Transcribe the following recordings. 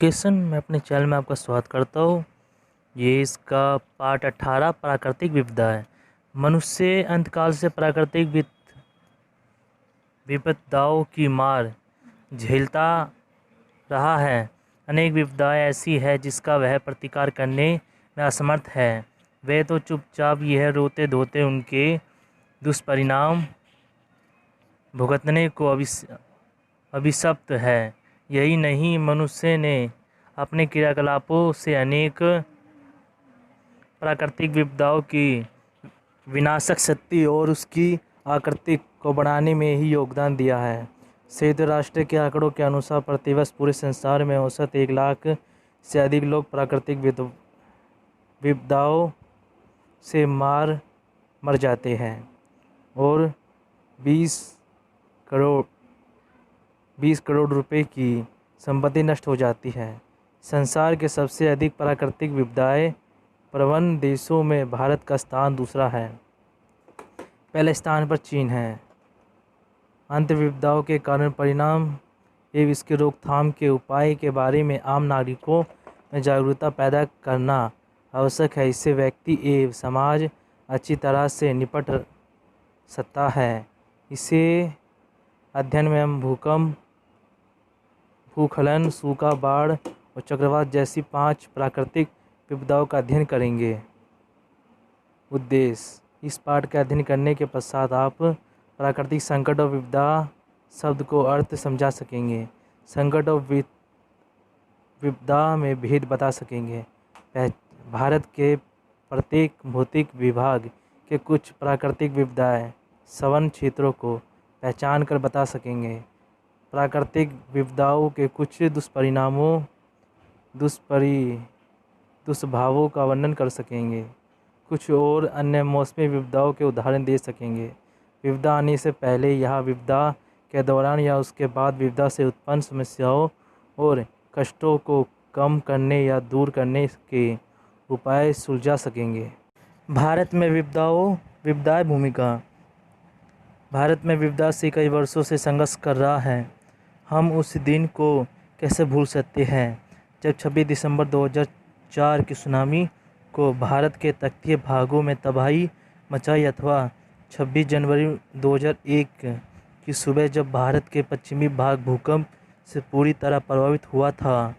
Question मैं अपने channel में आपका स्वागत करता हूँ। ये इसका पार्ट 18 प्राकृतिक विपदा है। मनुष्य अंतकाल से प्राकृतिक विपदाओं की मार झेलता रहा है। अनेक विपदाएं ऐसी है जिसका वह प्रतिकार करने में असमर्थ है। वह तो चुपचाप यह रोते धोते उनके दुष्परिणाम भुगतने को अभिशप्त है। यही नहीं, मनुष्य ने अपने क्रियाकलापों से अनेक प्राकृतिक विपदाओं की विनाशक शक्ति और उसकी आकृति को बढ़ाने में ही योगदान दिया है। संयुक्त राष्ट्र के आंकड़ों के अनुसार प्रतिवर्ष पूरे संसार में औसत 1 लाख से अधिक लोग प्राकृतिक विपदाओं से मर जाते हैं और 20 करोड़ रुपए की संपत्ति नष्ट हो जाती है। संसार के सबसे अधिक प्राकृतिक विपदाएं प्रवण देशों में भारत का स्थान दूसरा है। पहले स्थान पर चीन है। अंत विपदाओं के कारण परिणाम एवं इसके रोकथाम के उपाय के बारे में आम नागरिकों में जागरूकता पैदा करना आवश्यक है। इससे व्यक्ति एवं समाज अच्छी तरह से निपट सकता है। इसे अध्ययन में हम भूकंप, भूस्खलन, सूखा, बाढ़ और चक्रवात जैसी 5 प्राकृतिक विपदाओं का अध्ययन करेंगे। उद्देश्य: इस पाठ का अध्ययन करने के पश्चात आप प्राकृतिक संकट और विपदा शब्द को अर्थ समझा सकेंगे। संकट और विपदा में भेद बता सकेंगे। भारत के प्रत्येक भौतिक विभाग के कुछ प्राकृतिक विपदाएं सवन क्षेत्रों को पहचान कर बता सकेंगे। प्राकृतिक विपदाओं के कुछ दुष्प्रभावों का वर्णन कर सकेंगे। कुछ और अन्य मौसमी विपदाओं के उदाहरण दे सकेंगे। विपदा आने से पहले या विपदा के दौरान या उसके बाद विपदा से उत्पन्न समस्याओं और कष्टों को कम करने या दूर करने के उपाय सुलझा सकेंगे। भारत में विपदाएं भूमिका। भारत में विपदा से कई वर्षों से संघर्ष कर रहा है। हम उस दिन को कैसे भूल सकते हैं जब 26 दिसंबर 2004 की सुनामी को भारत के तटीय भागों में तबाही मचाई, अथवा 26 जनवरी 2001 की सुबह जब भारत के पश्चिमी भाग भूकंप से पूरी तरह प्रभावित हुआ था।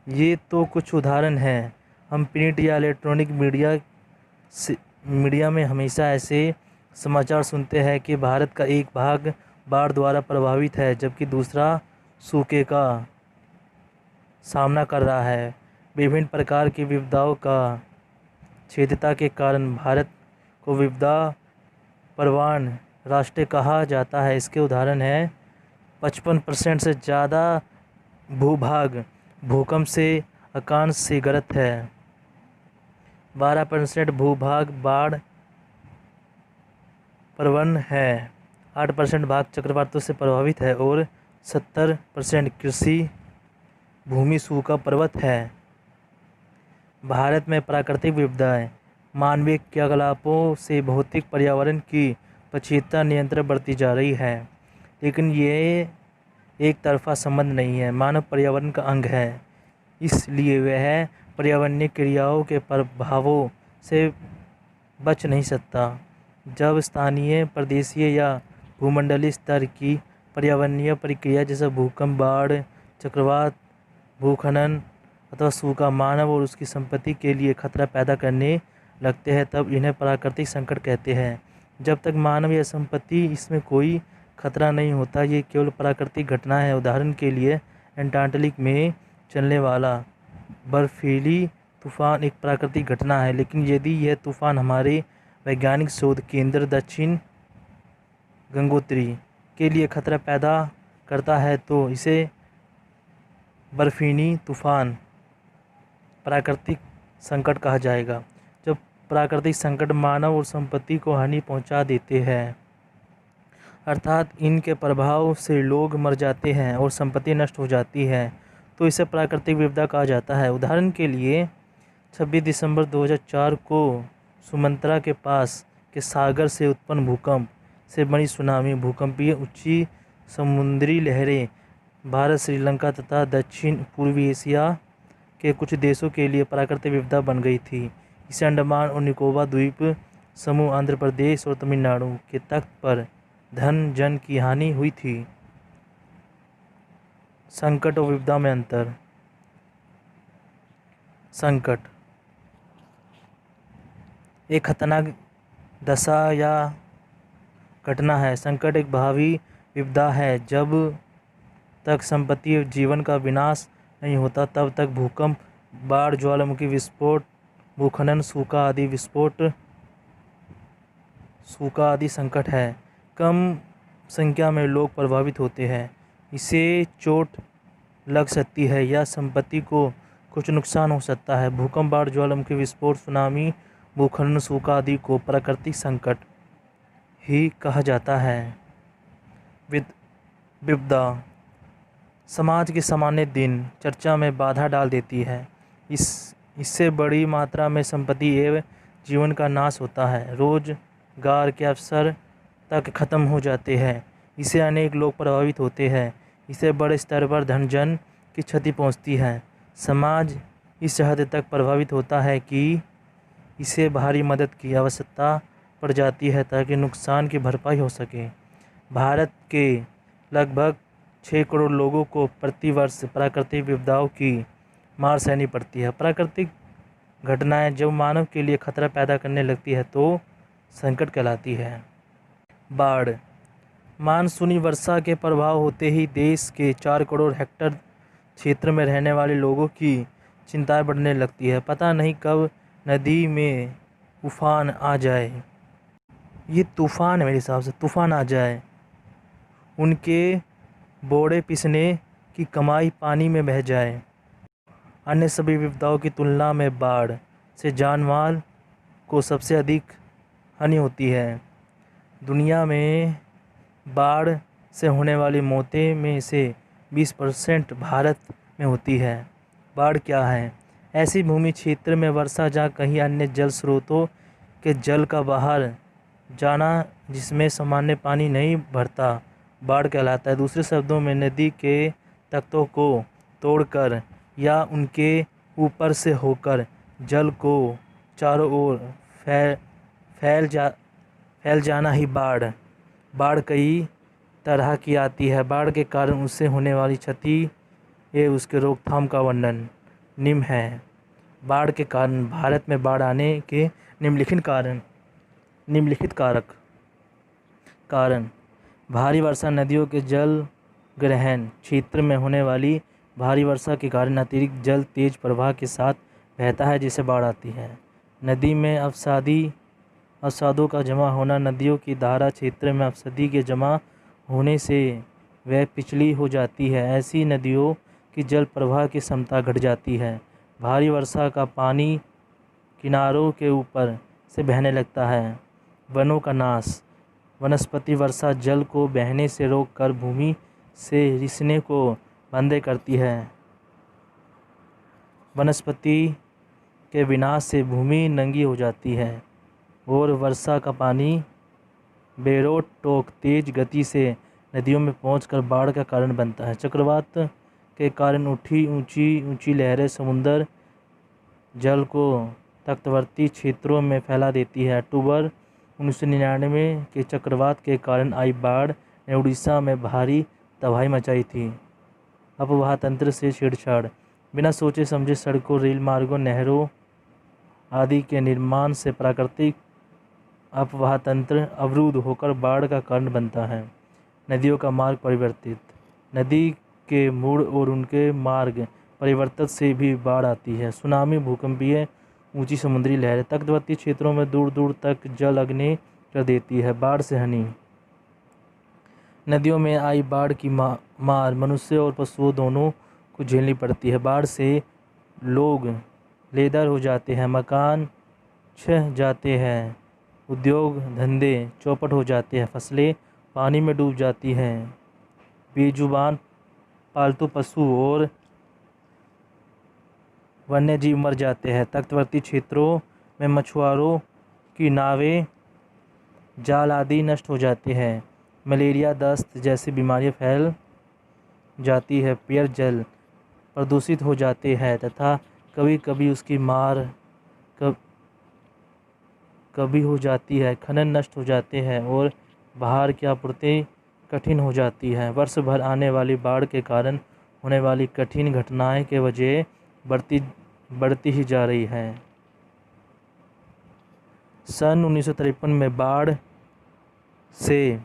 ये तो कुछ उदाहरण हैं। हम प्रिंट या इलेक्ट्रॉनिक मीडिया में हमेशा ऐसे समाचार सुनते हैं कि भारत का एक भाग बाढ़ द्वारा प्रभावित है जबकि दूसरा सूखे का सामना कर रहा है। विभिन्न प्रकार की विपदाओं का क्षेत्रता के कारण भारत को विपदा प्रवण राष्ट्र कहा जाता है। इसके उदाहरण हैं 55% से ज़्यादा भूभाग भूकंप से आकांक्ष से ग्रस्त है, 12% भूभाग बाढ़ प्रवण है, 8% भाग चक्रवातों से प्रभावित है और 70% कृषि भूमि सूखा पर्वत है। भारत में प्राकृतिक विपदाएं मानवीय क्रियाकलापों से भौतिक पर्यावरण की पछीता नियंत्रण बढ़ती जा रही है, लेकिन ये एक तरफा संबंध नहीं है। मानव पर्यावरण का अंग है, इसलिए वह पर्यावरणीय क्रियाओं के प्रभावों से बच नहीं सकता। जब स्थानीय, प्रदेशीय या भूमंडलीय स्तर की पर्यावरणीय प्रक्रिया जैसे भूकंप, बाढ़, चक्रवात, भूस्खलन अथवा सूखा मानव और उसकी संपत्ति के लिए खतरा पैदा करने लगते हैं, तब इन्हें प्राकृतिक संकट कहते हैं। जब तक मानव या संपत्ति इसमें कोई खतरा नहीं होता, ये केवल प्राकृतिक घटना है। उदाहरण के लिए एंटार्कटिका में चलने वाला बर्फीली तूफान एक प्राकृतिक घटना है, लेकिन यदि यह तूफान हमारे वैज्ञानिक शोध केंद्र दक्षिण गंगोत्री के लिए खतरा पैदा करता है तो इसे बर्फीली तूफान प्राकृतिक संकट कहा जाएगा। जब प्राकृतिक संकट मानव और संपत्ति को हानि पहुंचा देते हैं, अर्थात इनके प्रभाव से लोग मर जाते हैं और संपत्ति नष्ट हो जाती है, तो इसे प्राकृतिक विपदा कहा जाता है। उदाहरण के लिए 26 दिसंबर 2004 को सुमात्रा के पास के सागर से उत्पन्न भूकंप से बड़ी सुनामी, भूकंपीय ऊंची समुद्री लहरें भारत, श्रीलंका तथा दक्षिण पूर्वी एशिया के कुछ देशों के लिए प्राकृतिक विपदा बन गई थी। इसे अंडमान और निकोबार द्वीप समूह, आंध्र प्रदेश और तमिलनाडु के तट पर धन जन की हानि हुई थी। संकट और विपदा में अंतर। संकट एक खतरनाक दशा या घटना है। संकट एक भावी विपदा है। जब तक संपत्ति और जीवन का विनाश नहीं होता तब तक भूकंप, बाढ़, ज्वालामुखी विस्फोट, भूखनन, सूखा आदि संकट है। कम संख्या में लोग प्रभावित होते हैं। इसे चोट लग सकती है या संपत्ति को कुछ नुकसान हो सकता है। भूकंप, बाढ़, ज्वालामुखी विस्फोट, सुनामी, भूखनन, सूखा आदि को प्राकृतिक संकट ही कहा जाता है। विपदा समाज के सामान्य दिन चर्चा में बाधा डाल देती है। इससे बड़ी मात्रा में संपत्ति एवं जीवन का नाश होता है। रोजगार के अवसर तक खत्म हो जाते हैं। इससे अनेक लोग प्रभावित होते हैं। इससे बड़े स्तर पर धन जन की क्षति पहुंचती है। समाज इस हद तक प्रभावित होता है कि इसे भारी मदद की आवश्यकता पड़ जाती है ताकि नुकसान की भरपाई हो सके। भारत के लगभग 6 करोड़ लोगों को प्रतिवर्ष प्राकृतिक विपदाओं की मार सहनी पड़ती है। प्राकृतिक घटनाएं जब मानव के लिए खतरा पैदा करने लगती है तो संकट कहलाती है। बाढ़ मानसूनी वर्षा के प्रभाव होते ही देश के 4 करोड़ हेक्टेयर क्षेत्र में रहने वाले लोगों की चिंताएं बढ़ने लगती है। पता नहीं कब नदी में उफान आ जाए, ये तूफान है मेरे हिसाब से, तूफान आ जाए, उनके बोड़े पिसने की कमाई पानी में बह जाए। अन्य सभी विपदाओं की तुलना में बाढ़ से जान माल को सबसे अधिक हानि होती है। दुनिया में बाढ़ से होने वाली मौतें में से 20% भारत में होती है। बाढ़ क्या है? ऐसी भूमि क्षेत्र में वर्षा जहाँ कहीं अन्य जल स्रोतों के जल का बाहर जाना जिसमें सामान्य पानी नहीं भरता, बाढ़ कहलाता है। दूसरे शब्दों में नदी के तख्तों को तोड़कर या उनके ऊपर से होकर जल को चारों ओर फैल जाना ही बाढ़ कई तरह की आती है। बाढ़ के कारण उससे होने वाली क्षति एवं उसके रोकथाम का वर्णन निम्न है। बाढ़ के कारण भारत में बाढ़ आने के निम्नलिखित कारण भारी वर्षा, नदियों के जल ग्रहण क्षेत्र में होने वाली भारी वर्षा के कारण अतिरिक्त जल तेज प्रवाह के साथ बहता है जिससे बाढ़ आती है। नदी में अवसादों का जमा होना, नदियों की धारा क्षेत्र में अवसादी के जमा होने से वह पिछली हो जाती है। ऐसी नदियों की जल प्रवाह की क्षमता घट जाती है। भारी वर्षा का पानी किनारों के ऊपर से बहने लगता है। वनों का नाश, वनस्पति वर्षा जल को बहने से रोककर भूमि से रिसने को बंद करती है। वनस्पति के विनाश से भूमि नंगी हो जाती है और वर्षा का पानी बेरोक-टोक तेज गति से नदियों में पहुंचकर बाढ़ का कारण बनता है। चक्रवात के कारण उठी ऊंची लहरें समुद्र जल को तटवर्ती क्षेत्रों में फैला देती है। अक्टूबर 1999 के चक्रवात के कारण आई बाढ़ ने उड़ीसा में भारी तबाही मचाई थी। अफवाह तंत्र से छेड़छाड़, बिना सोचे समझे सड़कों, रेल मार्गों, नहरों आदि के निर्माण से प्राकृतिक अफवाह तंत्र अवरुद्ध होकर बाढ़ का कारण बनता है। नदियों का मार्ग परिवर्तित, नदी के मूड और उनके मार्ग परिवर्तन से भी बाढ़ आती है। सुनामी, भूकंपीय ऊंची समुद्री लहरें तटवर्ती क्षेत्रों में दूर दूर तक जल अग्नि कर देती है। बाढ़ से हानि, नदियों में आई बाढ़ की मार मनुष्य और पशुओं दोनों को झेलनी पड़ती है। बाढ़ से लोग लेदर हो जाते हैं, मकान छह जाते हैं, उद्योग धंधे चौपट हो जाते हैं, फसलें पानी में डूब जाती हैं, बेजुबान पालतू पशु और वन्य जीव मर जाते हैं। तटवर्ती क्षेत्रों में मछुआरों की नावें, जाल आदि नष्ट हो जाते हैं। मलेरिया, दस्त जैसी बीमारियां फैल जाती है। पेयजल प्रदूषित हो जाते हैं तथा कभी कभी उसकी मार कभी हो जाती है। खनन नष्ट हो जाते हैं और बाहर की आपूर्ति कठिन हो जाती है। वर्ष भर आने वाली बाढ़ के कारण होने वाली कठिन घटनाएं के वजह बढ़ती ही जा रही है। सन 1953 में बाढ़ से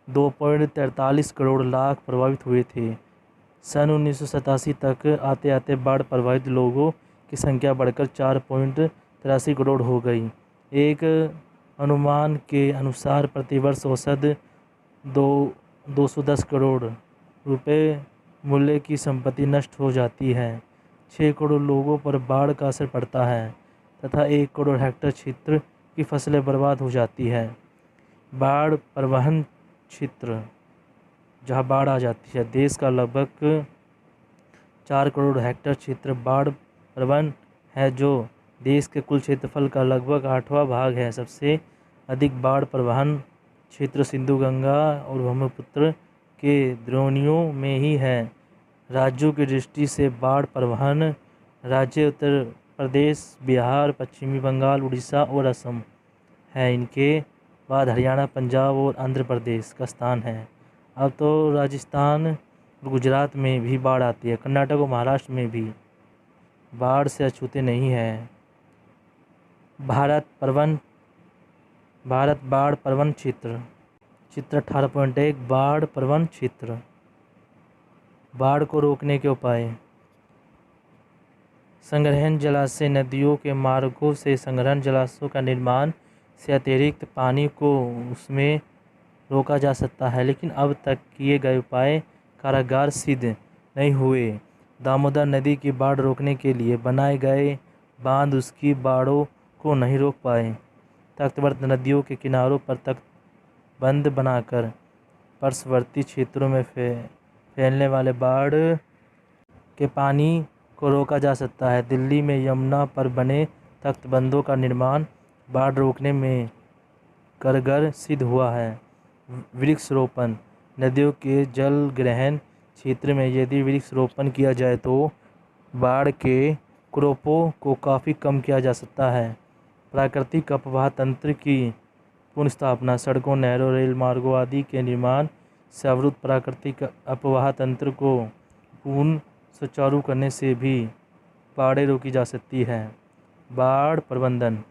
2.43 करोड़ लाख प्रभावित हुए थे। सन 1987 तक आते आते बाढ़ प्रभावित लोगों की संख्या बढ़कर 4.83 करोड़ हो गई। एक अनुमान के अनुसार प्रतिवर्ष औसत 210 करोड़ रुपए मूल्य की संपत्ति नष्ट हो जाती है। 6 करोड़ लोगों पर बाढ़ का असर पड़ता है तथा 1 करोड़ हेक्टेयर क्षेत्र की फसलें बर्बाद हो जाती है। बाढ़ प्रवहन क्षेत्र जहाँ बाढ़ आ जाती है, देश का लगभग 4 करोड़ हेक्टेयर क्षेत्र बाढ़ प्रवण है, जो देश के कुल क्षेत्रफल का लगभग 8वां भाग है। सबसे अधिक बाढ़ प्रवहन क्षेत्र सिंधु गंगा और ब्रह्मपुत्र के द्रोणियों में ही है। राज्यों की दृष्टि से बाढ़ प्रवहन राज्य उत्तर प्रदेश, बिहार, पश्चिमी बंगाल, उड़ीसा और असम है। इनके बाद हरियाणा, पंजाब और आंध्र प्रदेश का स्थान है। अब तो राजस्थान और गुजरात में भी बाढ़ आती है। कर्नाटक और महाराष्ट्र में भी बाढ़ से अछूते नहीं है। भारत बाढ़ प्रवण क्षेत्र 18.1 बाढ़ प्रवण क्षेत्र। बाढ़ को रोकने के उपाय। संग्रहण जलाशय नदियों के मार्गों से संग्रहण जलाशयों का निर्माण से अतिरिक्त पानी को उसमें रोका जा सकता है, लेकिन अब तक किए गए उपाय कारगर सिद्ध नहीं हुए। दामोदर नदी की बाढ़ रोकने के लिए बनाए गए बांध उसकी बाढ़ों को नहीं रोक पाए। तटवर्ती नदियों के किनारों पर तटबंध बनाकर पार्श्ववर्ती क्षेत्रों में फैलने वाले बाढ़ के पानी को रोका जा सकता है। दिल्ली में यमुना पर बने तटबंधों का निर्माण बाढ़ रोकने में कारगर सिद्ध हुआ है। वृक्षारोपण। नदियों के जल ग्रहण क्षेत्र में यदि वृक्षारोपण किया जाए तो बाढ़ के कुप्रभावों को काफ़ी कम किया जा सकता है। प्राकृतिक अपवाह तंत्र की पुनर्स्थापना। सड़कों, नहरों, रेल मार्गों आदि के निर्माण से अवरुद्ध प्राकृतिक अपवाह तंत्र को पुनः सुचारू करने से भी बाढ़ें रोकी जा सकती हैं। बाढ़ प्रबंधन।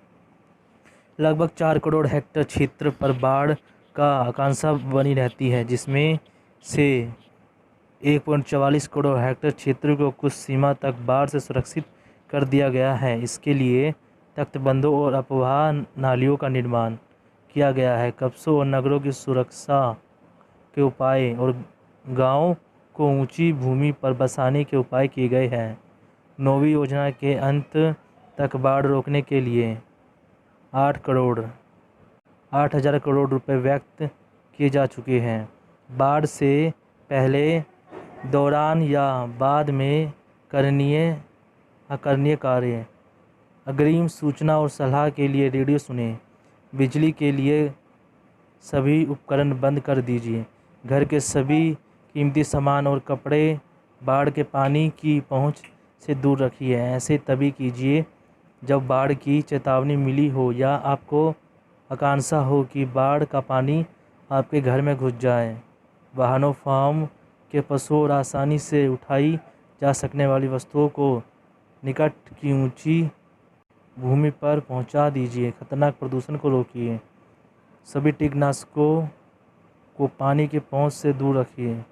लगभग 4 करोड़ हेक्टेयर क्षेत्र पर बाढ़ का आशंका बनी रहती है, जिसमें से 1.44 करोड़ हेक्टेयर क्षेत्र को कुछ सीमा तक बाढ़ से सुरक्षित कर दिया गया है। इसके लिए तटबंधों और अपवाह नालियों का निर्माण किया गया है। कस्बों और नगरों की सुरक्षा के उपाय और गाँव को ऊंची भूमि पर बसाने के उपाय किए गए हैं। 9वीं योजना के अंत तक बाढ़ रोकने के लिए 8,000 करोड़ रुपए व्यक्त किए जा चुके हैं। बाढ़ से पहले, दौरान या बाद में अकरणीय कार्य। अग्रिम सूचना और सलाह के लिए रेडियो सुनें। बिजली के लिए सभी उपकरण बंद कर दीजिए। घर के सभी कीमती सामान और कपड़े बाढ़ के पानी की पहुंच से दूर रखिए। ऐसे तभी कीजिए जब बाढ़ की चेतावनी मिली हो या आपको आशंका हो कि बाढ़ का पानी आपके घर में घुस जाए। वाहनों, फार्म के पशुओं और आसानी से उठाई जा सकने वाली वस्तुओं को निकट की ऊंची भूमि पर पहुंचा दीजिए। खतरनाक प्रदूषण को रोकिए। सभी कीटनाशकों को पानी की पहुंच से दूर रखिए।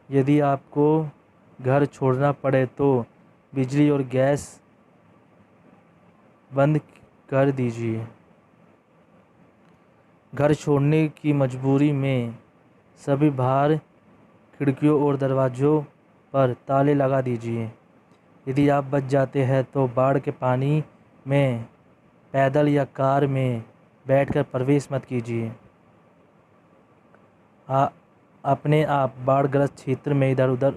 यदि आपको घर छोड़ना पड़े तो बिजली और गैस बंद कर दीजिए। घर छोड़ने की मजबूरी में सभी बाहर खिड़कियों और दरवाज़ों पर ताले लगा दीजिए। यदि आप बच जाते हैं तो बाढ़ के पानी में पैदल या कार में बैठकर प्रवेश मत कीजिए। अपने आप बाढ़ग्रस्त क्षेत्र में इधर उधर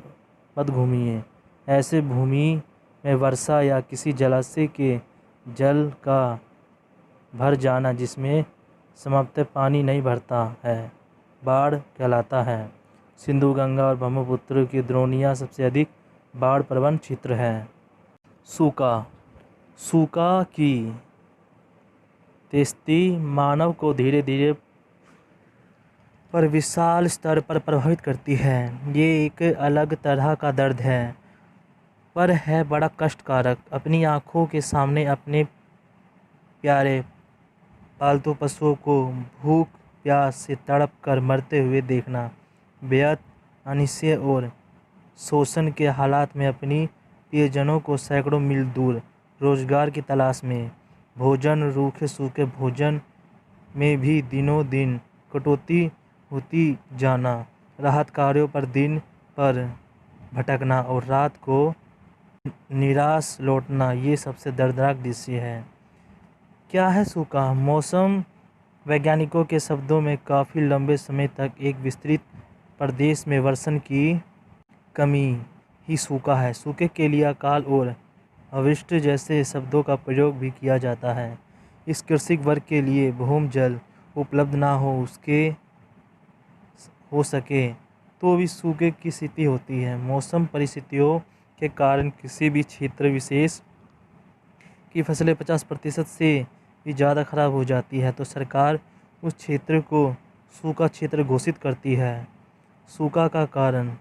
मत घूमिए। ऐसे भूमि में वर्षा या किसी जलाशय के जल का भर जाना जिसमें समाप्त पानी नहीं भरता है बाढ़ कहलाता है। सिंधु, गंगा और ब्रह्मपुत्र की द्रोणियाँ सबसे अधिक बाढ़ प्रवण क्षेत्र है। सूखा की स्थिति मानव को धीरे धीरे पर विशाल स्तर पर प्रभावित करती है। ये एक अलग तरह का दर्द है, पर है बड़ा कष्टकारक। अपनी आँखों के सामने अपने प्यारे पालतू पशुओं को भूख प्यास से तड़प कर मरते हुए देखना, बेहद अनिश्चय और शोषण के हालात में अपनी प्रियजनों को सैकड़ों मील दूर रोजगार की तलाश में, भोजन रूखे सूखे भोजन में भी दिनों दिन कटौती होती जाना, राहत कार्यों पर दिन पर भटकना और रात को निराश लौटना, ये सबसे दर्दनाक दृश्य है। क्या है सूखा? मौसम वैज्ञानिकों के शब्दों में काफ़ी लंबे समय तक एक विस्तृत प्रदेश में वर्षण की कमी ही सूखा है। सूखे के लिए अकाल और अवृष्टि जैसे शब्दों का प्रयोग भी किया जाता है। इस कृषिक वर्ग के लिए भूमजल उपलब्ध ना हो सके तो भी सूखे की स्थिति होती है। मौसम परिस्थितियों के कारण किसी भी क्षेत्र विशेष की फसलें 50% से भी ज़्यादा खराब हो जाती है तो सरकार उस क्षेत्र को सूखा क्षेत्र घोषित करती है। सूखा का कारण।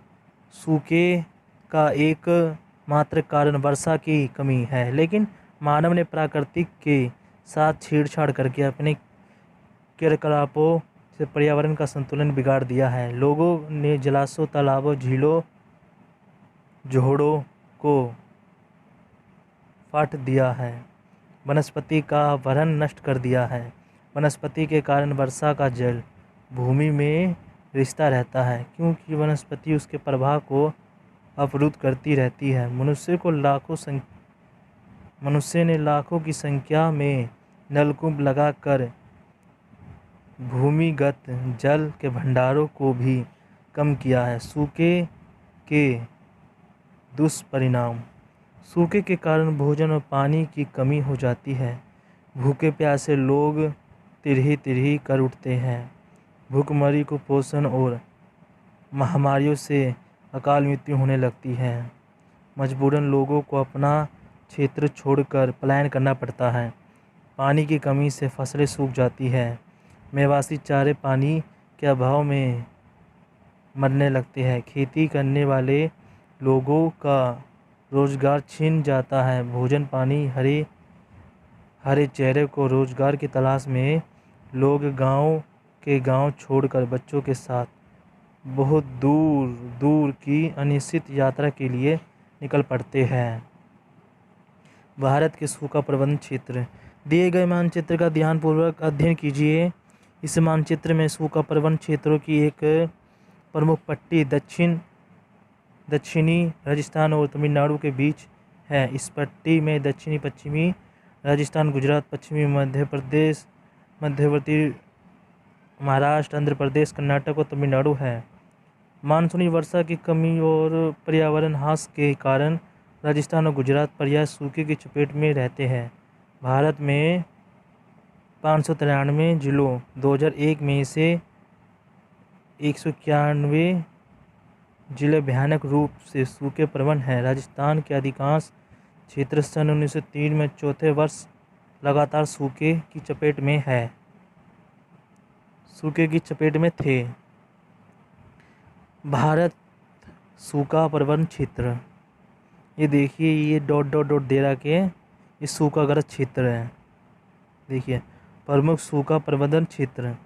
सूखे का एक मात्र कारण वर्षा की कमी है, लेकिन मानव ने प्रकृति के साथ छेड़छाड़ करके अपने क्रियाकलापों से पर्यावरण का संतुलन बिगाड़ दिया है। लोगों ने जलाशयों, तालाबों, झीलों, जोड़ों को फाड़ दिया है, वनस्पति का वरण नष्ट कर दिया है। वनस्पति के कारण वर्षा का जल भूमि में रिसता रहता है, क्योंकि वनस्पति उसके प्रवाह को अवरुद्ध करती रहती है। मनुष्य ने लाखों की संख्या में नलकूप लगाकर भूमिगत जल के भंडारों को भी कम किया है। सूखे के दुष्परिणाम। सूखे के कारण भोजन और पानी की कमी हो जाती है। भूखे प्यासे लोग तिरही कर उठते हैं। भूखमरी, कुपोषण और महामारियों से अकाल मृत्यु होने लगती है। मजबूरन लोगों को अपना क्षेत्र छोड़कर पलायन करना पड़ता है। पानी की कमी से फसलें सूख जाती है। मवेशी चारे पानी के अभाव में मरने लगते हैं। खेती करने वाले लोगों का रोजगार छिन जाता है। भोजन पानी हरे चेहरे को रोजगार की तलाश में लोग गांव छोड़कर बच्चों के साथ बहुत दूर दूर की अनिश्चित यात्रा के लिए निकल पड़ते हैं। भारत के सूखा प्रबंधन क्षेत्र। दिए गए मानचित्र का ध्यानपूर्वक अध्ययन कीजिए। इस मानचित्र में सूखा प्रबंधन क्षेत्रों की एक प्रमुख पट्टी दक्षिणी राजस्थान और तमिलनाडु के बीच है। इस पट्टी में दक्षिणी पश्चिमी राजस्थान, गुजरात, पश्चिमी मध्य प्रदेश, मध्यवर्ती महाराष्ट्र, आंध्र प्रदेश, कर्नाटक और तमिलनाडु है। मानसूनी वर्षा की कमी और पर्यावरण ह्रास के कारण राजस्थान और गुजरात पर्याय सूखे की चपेट में रहते हैं। भारत में 593 जिलों 2001 में से 191 जिले भयानक रूप से सूखे प्रवण हैं। राजस्थान के अधिकांश क्षेत्र सन 1903 में चौथे वर्ष लगातार सूखे की चपेट में थे। भारत सूखा प्रबंधन क्षेत्र। ये देखिए, ये डॉट दे रहा के ये सूखाग्रस्त क्षेत्र है। देखिए, प्रमुख सूखा प्रबंधन क्षेत्र।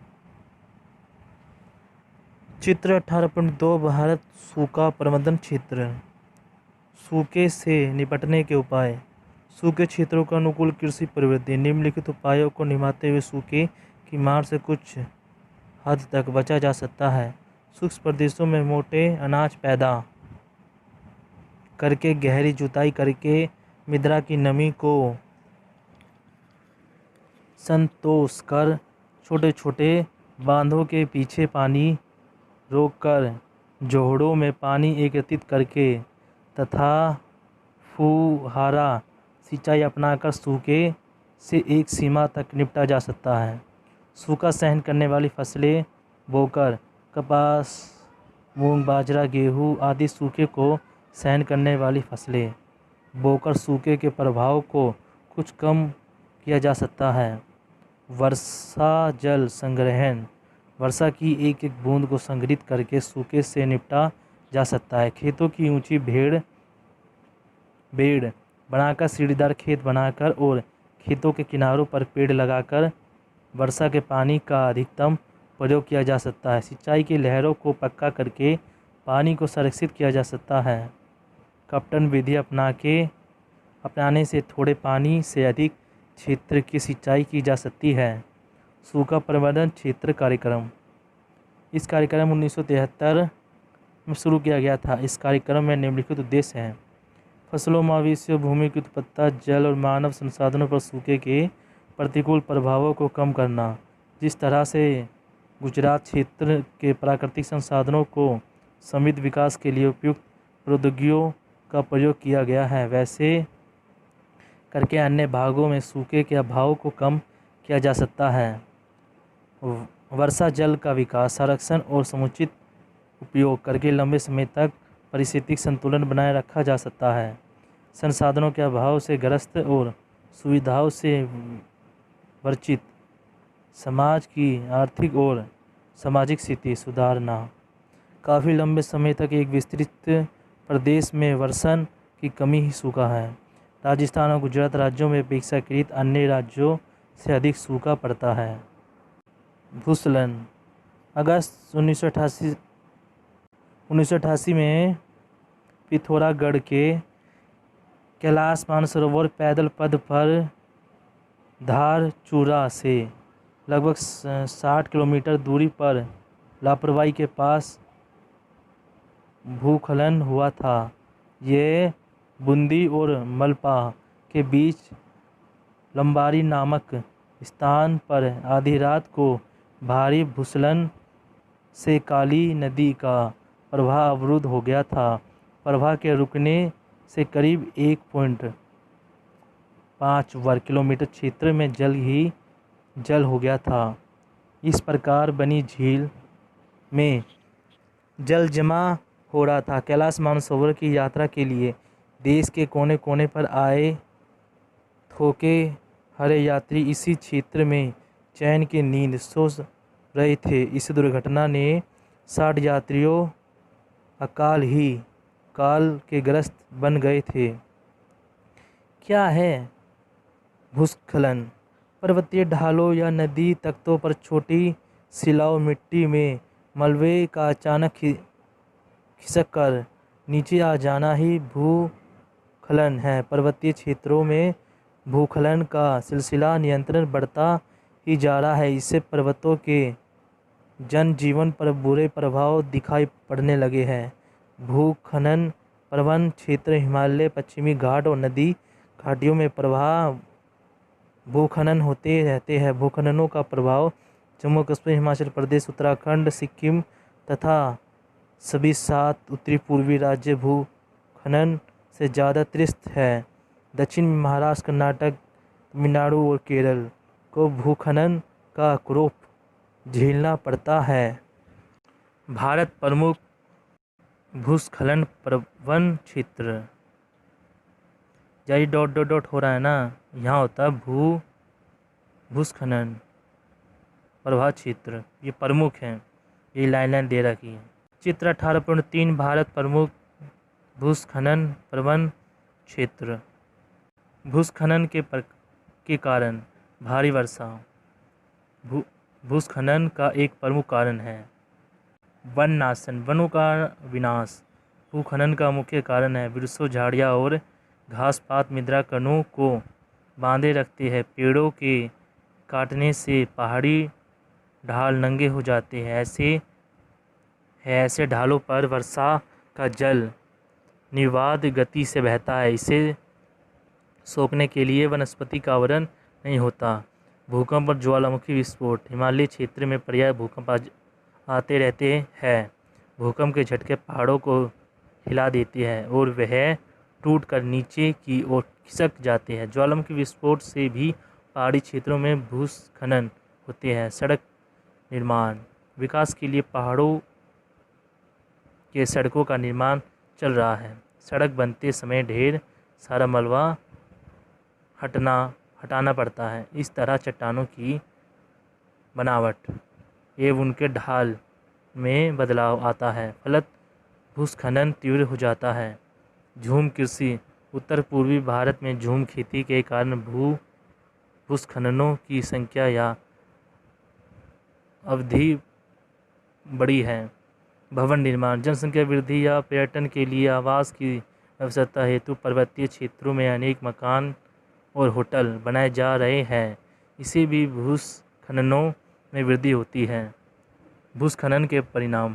चित्र 18.2 भारत सूखा प्रबंधन क्षेत्र। सूखे से निपटने के उपाय। सूखे क्षेत्रों का अनुकूल कृषि प्रवृत्ति। निम्नलिखित उपायों को निभाते हुए सूखे की मार से कुछ हद तक बचा जा सकता है। शुष्क प्रदेशों में मोटे अनाज पैदा करके गहरी जुताई करके मृदा की नमी को संतोष कर छोटे छोटे बांधों के पीछे पानी रोककर जोड़ों में पानी एकत्रित करके तथा फुहारा सिंचाई अपनाकर सूखे से एक सीमा तक निपटा जा सकता है। सूखा सहन करने वाली फसलें बोकर कपास, मूंग, बाजरा, गेहूँ आदि सूखे को सहन करने वाली फसलें बोकर सूखे के प्रभाव को कुछ कम किया जा सकता है। वर्षा जल संग्रहण, वर्षा की एक एक बूंद को संग्रहित करके सूखे से निपटा जा सकता है। खेतों की ऊंची बेड़ बनाकर, सीढ़ीदार खेत बनाकर और खेतों के किनारों पर पेड़ लगाकर वर्षा के पानी का अधिकतम प्रयोग किया जा सकता है। सिंचाई की नहरों को पक्का करके पानी को संरक्षित किया जा सकता है। कपटन विधि अपनाने से थोड़े पानी से अधिक क्षेत्र की सिंचाई की जा सकती है। सूखा प्रबंधन क्षेत्र कार्यक्रम, इस कार्यक्रम 1973 में शुरू किया गया था। इस कार्यक्रम में निम्नलिखित उद्देश्य हैं: फसलों, मवेशियों, भूमि की उत्पादकता, जल और मानव संसाधनों पर सूखे के प्रतिकूल प्रभावों को कम करना। जिस तरह से गुजरात क्षेत्र के प्राकृतिक संसाधनों को समृद्ध विकास के लिए उपयुक्त प्रौद्योगिकियों का प्रयोग किया गया है, वैसे करके अन्य भागों में सूखे के अभाव को कम किया जा सकता है। वर्षा जल का विकास, संरक्षण और समुचित उपयोग करके लंबे समय तक पारिस्थितिक संतुलन बनाए रखा जा सकता है। संसाधनों के अभाव से ग्रस्त और सुविधाओं से वंचित समाज की आर्थिक और सामाजिक स्थिति सुधारना। काफ़ी लंबे समय तक एक विस्तृत प्रदेश में वर्षा की कमी ही सूखा है। राजस्थान और गुजरात राज्यों में अपेक्षाकृत अन्य राज्यों से अधिक सूखा पड़ता है। भूस्खलन, अगस्त 1988 में पिथौरागढ़ के कैलाश मानसरोवर पैदल पथ पर धारचूला से लगभग 60 किलोमीटर दूरी पर लापरवाही के पास भूस्खलन हुआ था। ये बूंदी और मलपा के बीच लंबारी नामक स्थान पर आधी रात को भारी भूस्खलन से काली नदी का प्रवाह अवरुद्ध हो गया था। प्रवाह के रुकने से करीब 1.5 वर्ग किलोमीटर क्षेत्र में जल ही जल हो गया था। इस प्रकार बनी झील में जल जमा हो रहा था। कैलाश मानसरोवर की यात्रा के लिए देश के कोने कोने पर आए थोके हरे यात्री इसी क्षेत्र में चैन की नींद सो रहे थे। इस दुर्घटना ने 60 यात्रियों अकाल ही काल के ग्रस्त बन गए थे। क्या है भूस्खलन? पर्वतीय ढालों या नदी तख्तों पर छोटी शिलाओं, मिट्टी में मलबे का अचानक खिसक कर नीचे आ जाना ही भूस्खलन है। पर्वतीय क्षेत्रों में भूस्खलन का सिलसिला निरंतर बढ़ता ही जा रहा है। इससे पर्वतों के जनजीवन पर बुरे प्रभाव दिखाई पड़ने लगे हैं। भूस्खलन प्रवण क्षेत्र हिमालय, पश्चिमी घाट और नदी घाटियों में भूस्खलन होते रहते हैं। भूस्खलनों का प्रभाव जम्मू कश्मीर, हिमाचल प्रदेश, उत्तराखंड, सिक्किम तथा सभी 7 उत्तरी पूर्वी राज्य भूस्खलन से ज़्यादा त्रस्त है। दक्षिण में महाराष्ट्र, कर्नाटक, तमिलनाडु और केरल को भूस्खलन का कोप झेलना पड़ता है। भारत प्रमुख भूस्खलन प्रवण क्षेत्र, यही ... हो रहा है ना, यहाँ होता है भूस्खलन प्रभाव क्षेत्र, ये प्रमुख हैं, ये लाइन दे रखी है। चित्र 18.3 भारत प्रमुख भूस्खलन प्रवण क्षेत्र। भूस्खलन के कारण भारी वर्षा भूस्खलन का एक प्रमुख कारण है। वन नाशन, वनों का विनाश भूस्खलन का मुख्य कारण है। वृक्षों, झाड़ियाँ और घास पात मृदा कणों को बांधे रखते हैं। पेड़ों के काटने से पहाड़ी ढाल नंगे हो जाते हैं। ऐसे ढालों पर वर्षा का जल निर्बाध गति से बहता है। इसे सोखने के लिए वनस्पति का आवरण नहीं होता। भूकंप और ज्वालामुखी विस्फोट, हिमालय क्षेत्र में पर्याय भूकंप आते रहते हैं। भूकंप के झटके पहाड़ों को हिला देते हैं और वह टूटकर नीचे की ओर खिसक जाते हैं। ज्वालामुखी विस्फोट से भी पहाड़ी क्षेत्रों में भूस्खलन होते हैं। सड़क निर्माण, विकास के लिए पहाड़ों के सड़कों का निर्माण चल रहा है। सड़क बनते समय ढेर सारा मलबा हटाना पड़ता है। इस तरह चट्टानों की बनावट एवं उनके ढाल में बदलाव आता है, फलत भूस्खलन तीव्र हो जाता है। झूम कृषि उत्तर पूर्वी भारत में झूम खेती के कारण भूस्खलनों की संख्या या अवधि बड़ी है। भवन निर्माण, जनसंख्या वृद्धि या पर्यटन के लिए आवास की आवश्यकता हेतु पर्वतीय क्षेत्रों में अनेक मकान और होटल बनाए जा रहे हैं। इसे भी भूस्खलनों में वृद्धि होती है। भूस्खलन के परिणाम,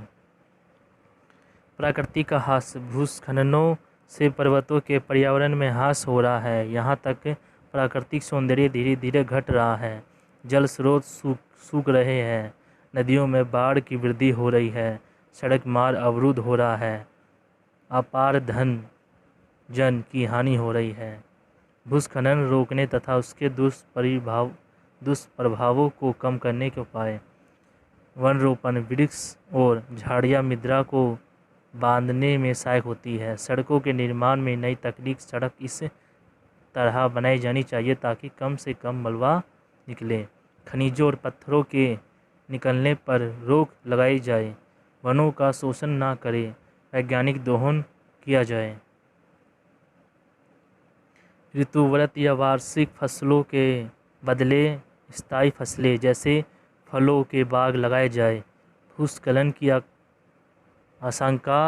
प्राकृतिक ह्रास, भूस्खलनों से पर्वतों के पर्यावरण में ह्रास हो रहा है। यहाँ तक प्राकृतिक सौंदर्य धीरे धीरे घट रहा है। जल स्रोत सूख रहे हैं। नदियों में बाढ़ की वृद्धि हो रही है। सड़क मार्ग अवरुद्ध हो रहा है। अपार धन जन की हानि हो रही है। भूस्खलन रोकने तथा उसके दुष्प्रभावों को कम करने के उपाय, वन रोपण, वृक्ष और झाड़ियाँ मृदा को बांधने में सहायक होती है। सड़कों के निर्माण में नई तकनीक, सड़क इस तरह बनाई जानी चाहिए ताकि कम से कम मलबा निकले। खनिजों और पत्थरों के निकलने पर रोक लगाई जाए। वनों का शोषण न करें। वैज्ञानिक दोहन किया जाए। ऋतुवृत्त या वार्षिक फसलों के बदले स्थायी फसलें जैसे फलों के बाग लगाए जाए। भूस्खलन की आशंका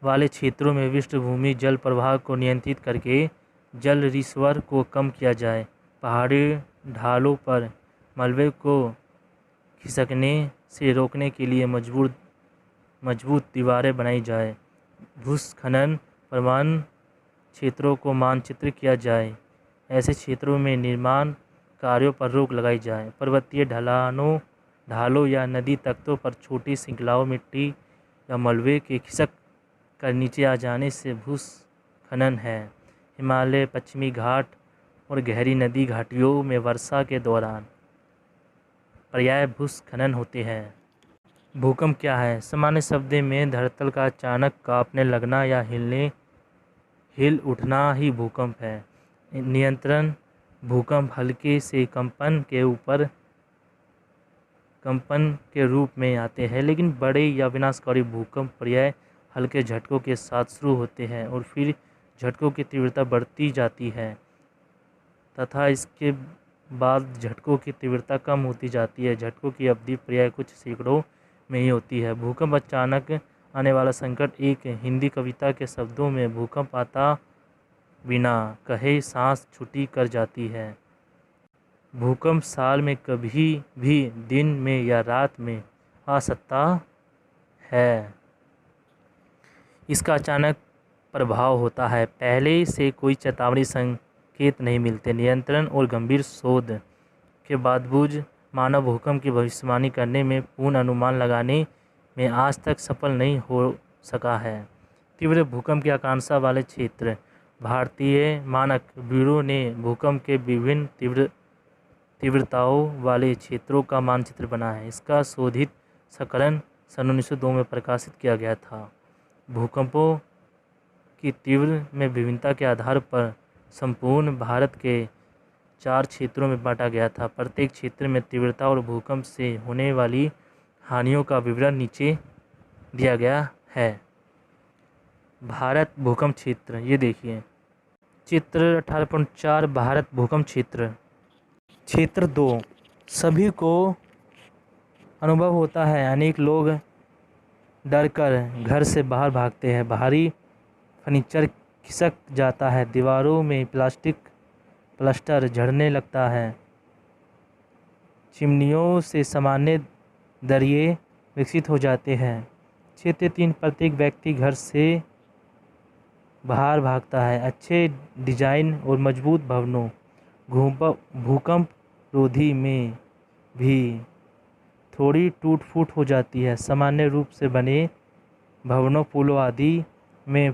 वाले क्षेत्रों में पृष्ठभूमि जल प्रवाह को नियंत्रित करके जल रिजर्वायर को कम किया जाए। पहाड़ी ढालों पर मलबे को खिसकने से रोकने के लिए मजबूत दीवारें बनाई जाए। भूस्खलन प्रवण क्षेत्रों को मानचित्रित किया जाए। ऐसे क्षेत्रों में निर्माण कार्यों पर रोक लगाई जाए। पर्वतीय ढालों या नदी तख्तों पर छोटी श्रृंखलाओं मिट्टी या मलबे के खिसक कर नीचे आ जाने से भूस्खलन है। हिमालय, पश्चिमी घाट और गहरी नदी घाटियों में वर्षा के दौरान पर्याय भूस्खलन होते हैं। भूकंप क्या है? सामान्य शब्द में धरातल का अचानक कांपने लगना या हिल उठना ही भूकंप है। नियंत्रण भूकंप हल्के से कंपन के रूप में आते हैं, लेकिन बड़े या विनाशकारी भूकंप प्रायः हल्के झटकों के साथ शुरू होते हैं और फिर झटकों की तीव्रता बढ़ती जाती है तथा इसके बाद झटकों की तीव्रता कम होती जाती है। झटकों की अवधि प्रायः कुछ सैकड़ों में ही होती है। भूकंप अचानक आने वाला संकट। एक हिंदी कविता के शब्दों में भूकंप आता बिना कहे सांस छूटी कर जाती है। भूकंप साल में कभी भी दिन में या रात में आ सकता है। इसका अचानक प्रभाव होता है। पहले से कोई चेतावनी संकेत नहीं मिलते। नियंत्रण और गंभीर शोध के बावजूद मानव भूकंप की भविष्यवाणी करने में पूर्ण अनुमान लगाने में आज तक सफल नहीं हो सका है। तीव्र भूकंप की आशंका वाले क्षेत्र। भारतीय मानक ब्यूरो ने भूकंप के विभिन्न तीव्रताओं वाले क्षेत्रों का मानचित्र बनाया है। इसका शोधित संस्करण सन 1902 में प्रकाशित किया गया था। भूकंपों की तीव्र में विभिन्नता के आधार पर संपूर्ण भारत के 4 क्षेत्रों में बांटा गया था। प्रत्येक क्षेत्र में तीव्रता और भूकंप से होने वाली हानियों का विवरण नीचे दिया गया है। भारत भूकंप क्षेत्र, ये देखिए चित्र 18.4 भारत भूकंप क्षेत्र। क्षेत्र 2 सभी को अनुभव होता है। अनेक लोग डरकर घर से बाहर भागते हैं। भारी फर्नीचर खिसक जाता है। दीवारों में प्लास्टिक प्लास्टर झड़ने लगता है। चिमनियों से सामान्य दरिये विकसित हो जाते हैं। क्षेत्र 3 प्रत्येक व्यक्ति घर से बाहर भागता है। अच्छे डिजाइन और मजबूत भवनों भूकंप रोधी में भी थोड़ी टूट फूट हो जाती है। सामान्य रूप से बने भवनों, पुलों आदि में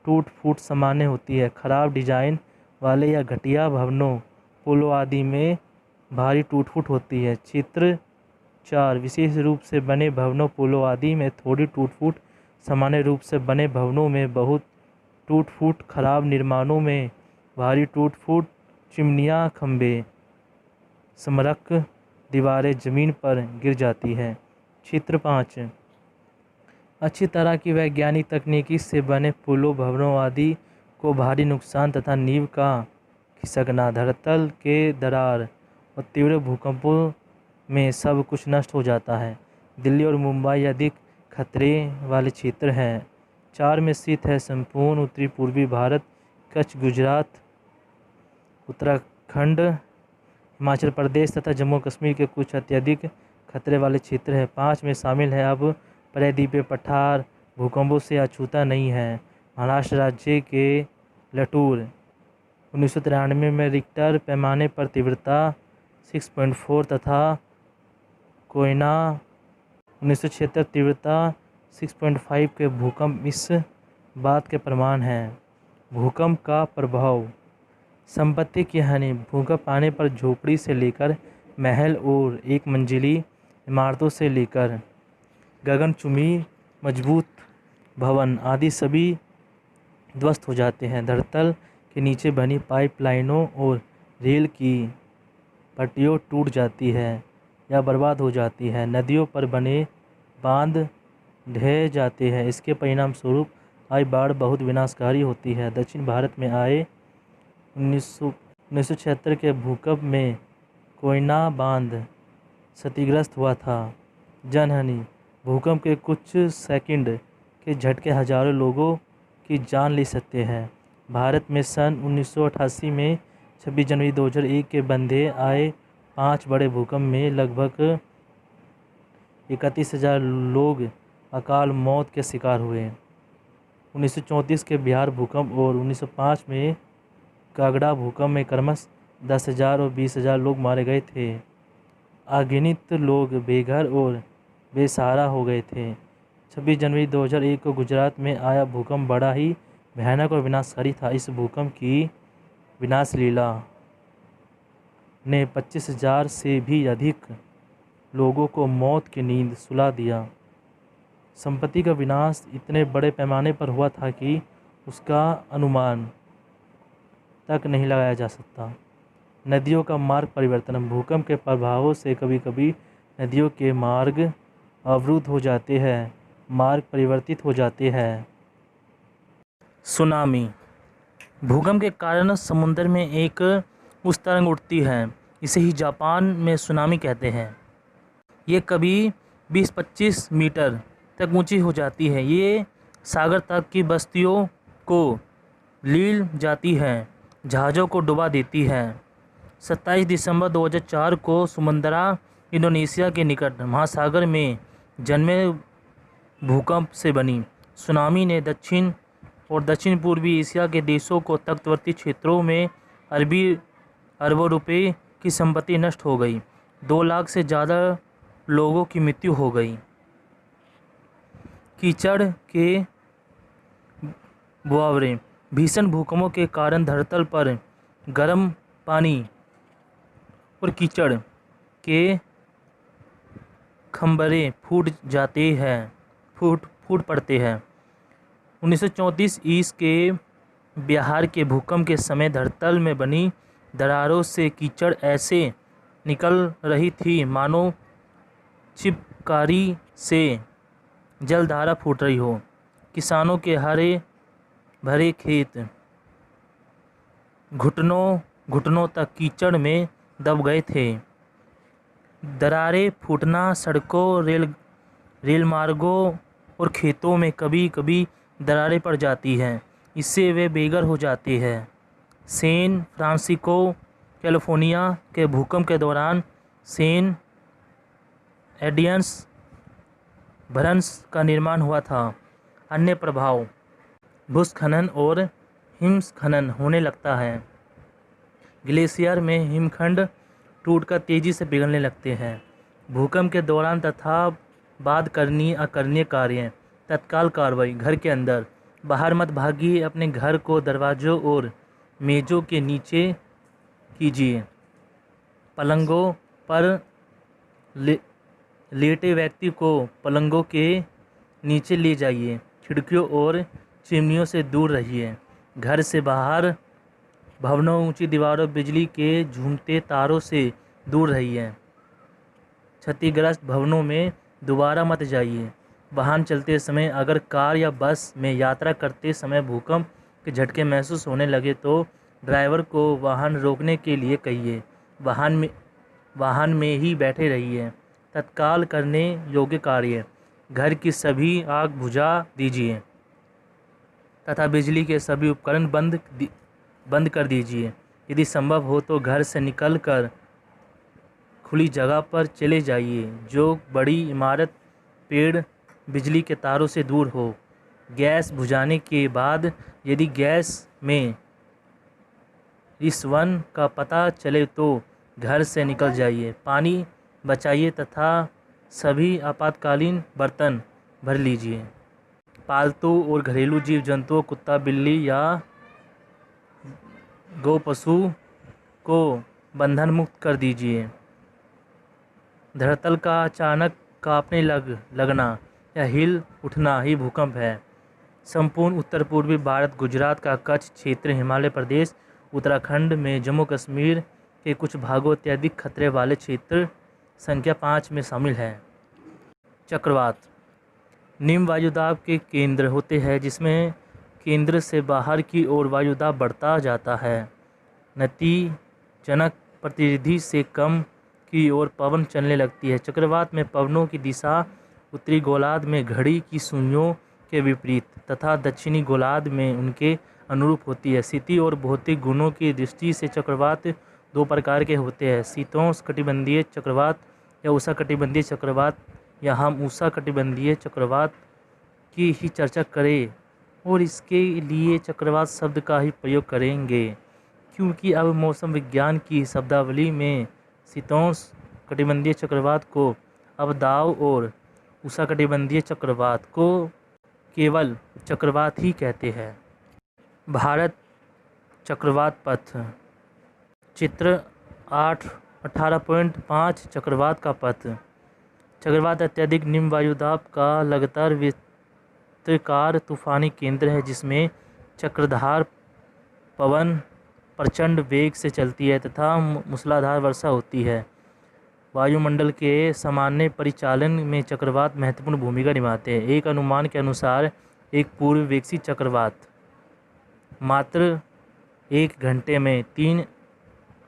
टूट फूट सामान्य होती है। खराब डिजाइन वाले या घटिया भवनों, पुलों आदि में भारी टूट फूट होती है। क्षेत्र 4 विशेष रूप से बने भवनों, पुलों आदि में थोड़ी टूट फूट, सामान्य रूप से बने भवनों में बहुत टूट फूट, खराब निर्माणों में भारी टूट फूट, चिमनियाँ, खंभे, समरक दीवारें जमीन पर गिर जाती है। चित्र 5। अच्छी तरह की वैज्ञानिक तकनीकी से बने पुलों, भवनों आदि को भारी नुकसान तथा नींव का खिसकना, धरातल के दरार और तीव्र भूकंपों में सब कुछ नष्ट हो जाता है। दिल्ली और मुंबई अधिक खतरे वाले क्षेत्र हैं। 4 में स्थित है संपूर्ण उत्तरी पूर्वी भारत, कच्छ, गुजरात, उत्तराखंड, हिमाचल प्रदेश तथा जम्मू कश्मीर के कुछ अत्यधिक खतरे वाले क्षेत्र हैं। 5 में शामिल है अब प्रायद्वीपीय पठार भूकंपों से अछूता नहीं है। महाराष्ट्र राज्य के लातूर 1993 में रिक्टर पैमाने पर तीव्रता 6.4 तथा कोयना 1976 तीव्रता 6.5 के भूकंप इस बात के प्रमाण हैं। भूकंप का प्रभाव, संपत्ति की हानि, भूकंप आने पर झोपड़ी से लेकर महल और एक मंजिली इमारतों से लेकर गगनचुंबी मजबूत भवन आदि सभी ध्वस्त हो जाते हैं। धरातल के नीचे बनी पाइपलाइनों और रेल की पटरियाँ टूट जाती है या बर्बाद हो जाती है। नदियों पर बने बांध ढह जाते हैं। इसके परिणाम स्वरूप आई बाढ़ बहुत विनाशकारी होती है। दक्षिण भारत में आए 1976 के भूकंप में कोयना बांध क्षतिग्रस्त हुआ था। जनहानि, भूकंप के कुछ सेकंड के झटके हजारों लोगों की जान ले सकते हैं। भारत में सन 1988 में 26 जनवरी 2001 के बंधे आए 5 बड़े भूकंप में लगभग 31,000 लोग अकाल मौत के शिकार हुए। 1934 के बिहार भूकंप और 1905 में कागड़ा भूकंप में क्रमशः 10,000 और 20,000 लोग मारे गए थे। अगिनत लोग बेघर और बेसहारा हो गए थे। 26 जनवरी 2001 को गुजरात में आया भूकंप बड़ा ही भयानक और विनाशकारी था। इस भूकंप की विनाश लीला ने 25,000 से भी अधिक लोगों को मौत की नींद सुला दिया। संपत्ति का विनाश इतने बड़े पैमाने पर हुआ था कि उसका अनुमान तक नहीं लगाया जा सकता। नदियों का मार्ग परिवर्तन, भूकंप के प्रभावों से कभी कभी नदियों के मार्ग अवरुद्ध हो जाते हैं, मार्ग परिवर्तित हो जाते हैं। सुनामी, भूकंप के कारण समुद्र में एक उस तरंग उठती है, इसे ही जापान में सुनामी कहते हैं। ये कभी 20-25 मीटर तक ऊंची हो जाती है। ये सागर तक की बस्तियों को लील जाती है, जहाज़ों को डुबा देती है। 27 दिसंबर 2004 को सुमंदरा इंडोनेशिया के निकट महासागर में जन्मे भूकंप से बनी सुनामी ने दक्षिण और दक्षिण पूर्वी एशिया के देशों को तटवर्ती क्षेत्रों में अरबों रुपए की संपत्ति नष्ट हो गई। 2 लाख से ज़्यादा लोगों की मृत्यु हो गई। कीचड़ के बुआवरे, भीषण भूकंपों के कारण धरातल पर गर्म पानी और कीचड़ के खंभरे फूट पड़ते हैं। 1934 ईस्वी के बिहार के भूकंप के समय धरातल में बनी दरारों से कीचड़ ऐसे निकल रही थी मानो चिपकारी से जलधारा फूट रही हो। किसानों के हरे भरे खेत घुटनों तक कीचड़ में दब गए थे। दरारें फूटना सड़कों, रेल मार्गों और खेतों में कभी कभी दरारें पड़ जाती हैं, इससे वे बेघर हो जाते हैं। सैन फ्रांसिस्को, कैलिफोर्निया के भूकंप के दौरान सैन एंडियंस भ्रंश का निर्माण हुआ था। अन्य प्रभाव, भूस्खलन और हिमस्खलन होने लगता है। ग्लेशियर में हिमखंड टूटकर तेजी से पिघलने लगते हैं। भूकंप के दौरान तथा बाद करनी अकरणीय कार्य, तत्काल कार्रवाई, घर के अंदर बाहर मत भागिए, अपने घर को दरवाजों और मेज़ों के नीचे कीजिए। पलंगों पर लेटे व्यक्ति को पलंगों के नीचे ले जाइए। खिड़कियों और चिमनियों से दूर रहिए। घर से बाहर भवनों, ऊंची दीवारों, बिजली के झूमते तारों से दूर रहिए। क्षतिग्रस्त भवनों में दोबारा मत जाइए। वाहन चलते समय अगर कार या बस में यात्रा करते समय भूकंप के झटके महसूस होने लगे तो ड्राइवर को वाहन रोकने के लिए कहिए। वाहन में ही बैठे रहिए। तत्काल करने योग्य कार्य: घर की सभी आग बुझा दीजिए तथा बिजली के सभी उपकरण बंद कर दीजिए। यदि संभव हो तो घर से निकलकर खुली जगह पर चले जाइए जो बड़ी इमारत, पेड़, बिजली के तारों से दूर हो। गैस बुझाने के बाद यदि गैस में रिसवन का पता चले तो घर से निकल जाइए। पानी बचाइए तथा सभी आपातकालीन बर्तन भर लीजिए। पालतू और घरेलू जीव जंतुओं, कुत्ता, बिल्ली या गौ पशु को बंधन मुक्त कर दीजिए। धरातल का अचानक कांपने लगना या हिल उठना ही भूकंप है। संपूर्ण उत्तर पूर्वी भारत, गुजरात का कच्छ क्षेत्र, हिमाचल प्रदेश, उत्तराखंड में जम्मू कश्मीर के कुछ भागों अत्यधिक खतरे वाले क्षेत्र संख्या 5 में शामिल है। चक्रवात निम्न वायुदाब के केंद्र होते हैं जिसमें केंद्र से बाहर की ओर वायुदाब बढ़ता जाता है। नतीजतन प्रतिनिधि से कम की ओर पवन चलने लगती है। चक्रवात में पवनों की दिशा उत्तरी गोलार्ध में घड़ी की सुइयों के विपरीत तथा दक्षिणी गोलार्ध में उनके अनुरूप होती है। स्थिति और भौतिक गुणों की दृष्टि से चक्रवात 2 प्रकार के होते हैं: शीतोष्णकटिबंधीय चक्रवात या उष्णकटिबंधीय चक्रवात, या हम उष्णकटिबंधीय चक्रवात की ही चर्चा करें और इसके लिए चक्रवात शब्द का ही प्रयोग करेंगे क्योंकि अब मौसम विज्ञान की शब्दावली में शीतोष्णकटिबंधीय चक्रवात को अवदाव और उष्णकटिबंधीय चक्रवात को केवल चक्रवात ही कहते हैं। भारत चक्रवात पथ चित्र 18.5 चक्रवात का पथ। चक्रवात अत्यधिक निम्न वायुदाब का लगातार वृत्ताकार तूफानी केंद्र है जिसमें चक्रधार पवन प्रचंड वेग से चलती है तथा मूसलाधार वर्षा होती है। वायुमंडल के सामान्य परिचालन में चक्रवात महत्वपूर्ण भूमिका निभाते हैं। एक अनुमान के अनुसार एक पूर्व विकसित चक्रवात मात्र 1 घंटे में 3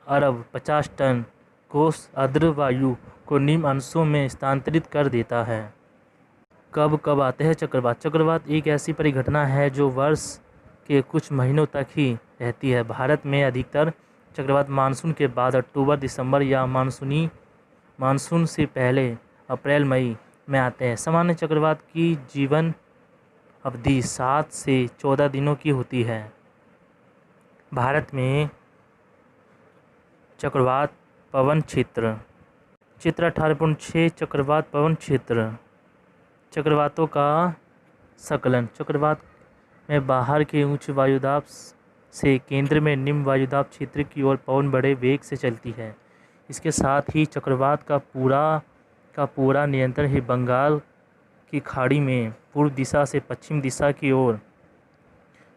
अरब 50 टन कोस आर्द्र वायु को निम्न अंशों में स्थानांतरित कर देता है। कब कब आते हैं चक्रवात? चक्रवात एक ऐसी परिघटना है जो वर्ष के कुछ महीनों तक ही रहती है। भारत में अधिकतर चक्रवात मानसून के बाद अक्टूबर दिसंबर या मानसून से पहले अप्रैल मई में आते हैं। सामान्य चक्रवात की जीवन अवधि 7 से 14 दिनों की होती है। भारत में चक्रवात पवन क्षेत्र चित्र 18.6 चक्रवात पवन क्षेत्र। चक्रवातों का संकलन। चक्रवात में बाहर के उच्च वायुदाब से केंद्र में निम्न वायुदाब क्षेत्र की ओर पवन बड़े वेग से चलती है। इसके साथ ही चक्रवात का पूरा नियंत्रण ही बंगाल की खाड़ी में पूर्व दिशा से पश्चिम दिशा की ओर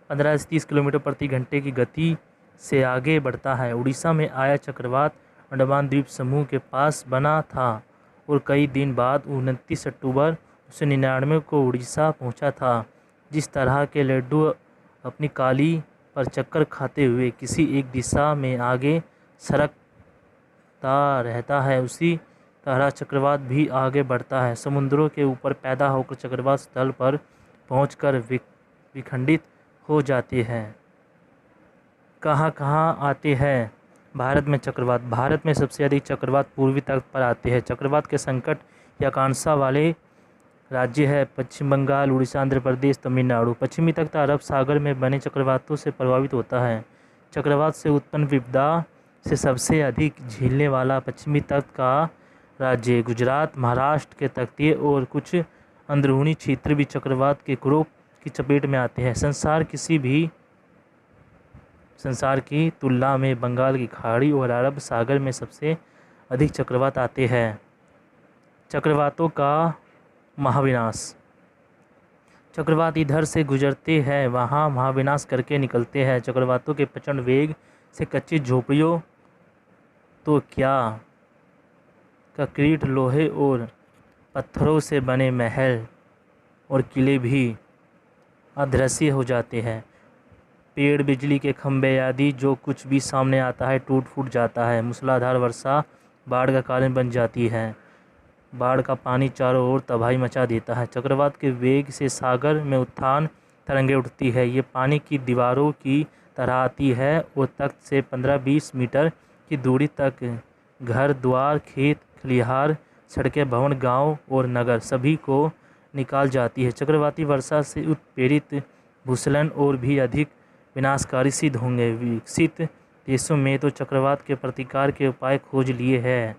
15 से 30 किलोमीटर प्रति घंटे की गति से आगे बढ़ता है। उड़ीसा में आया चक्रवात अंडमान द्वीप समूह के पास बना था और कई दिन बाद 29 अक्टूबर 1999 को उड़ीसा पहुंचा था। जिस तरह के लड्डू अपनी काली पर चक्कर खाते हुए किसी एक दिशा में आगे सरकता रहता है, उसी तरह चक्रवात भी आगे बढ़ता है। समुद्रों के ऊपर पैदा होकर चक्रवात स्थल पर पहुंचकर विखंडित हो जाते हैं। कहाँ कहाँ आते हैं भारत में चक्रवात? भारत में सबसे अधिक चक्रवात पूर्वी तट पर आते हैं। चक्रवात के संकट या आकांक्षा वाले राज्य है पश्चिम बंगाल, उड़ीसा, आंध्र प्रदेश, तमिलनाडु। पश्चिमी तट अरब सागर में बने चक्रवातों से प्रभावित होता है। चक्रवात से उत्पन्न विपदा से सबसे अधिक झेलने वाला पश्चिमी तट का राज्य गुजरात, महाराष्ट्र के तटीय और कुछ अंदरूनी क्षेत्र भी चक्रवात के क्रोप की चपेट में आते हैं। संसार की तुलना में बंगाल की खाड़ी और अरब सागर में सबसे अधिक चक्रवात आते हैं। चक्रवातों का महाविनाश। चक्रवात इधर से गुजरते हैं वहाँ महाविनाश करके निकलते हैं। चक्रवातों के प्रचंड वेग से कच्ची झोपड़ियों तो क्या, कंक्रीट, लोहे और पत्थरों से बने महल और किले भी अदृश्य हो जाते हैं। पेड़, बिजली के खंभे आदि जो कुछ भी सामने आता है टूट फूट जाता है। मूसलाधार वर्षा बाढ़ का कारण बन जाती है। बाढ़ का पानी चारों ओर तबाही मचा देता है। चक्रवात के वेग से सागर में उत्थान तरंगें उठती है। ये पानी की दीवारों की तरह आती है और तख्त से 15-20 मीटर की दूरी तक घर द्वार, खेत खलिहान, सड़कें, भवन, गांव और नगर सभी को निकाल जाती है। चक्रवाती वर्षा से उत्प्रेरित भूस्खलन और भी अधिक विनाशकारी सिद्ध होंगे। विकसित देशों में तो चक्रवात के प्रतिकार के उपाय खोज लिए हैं।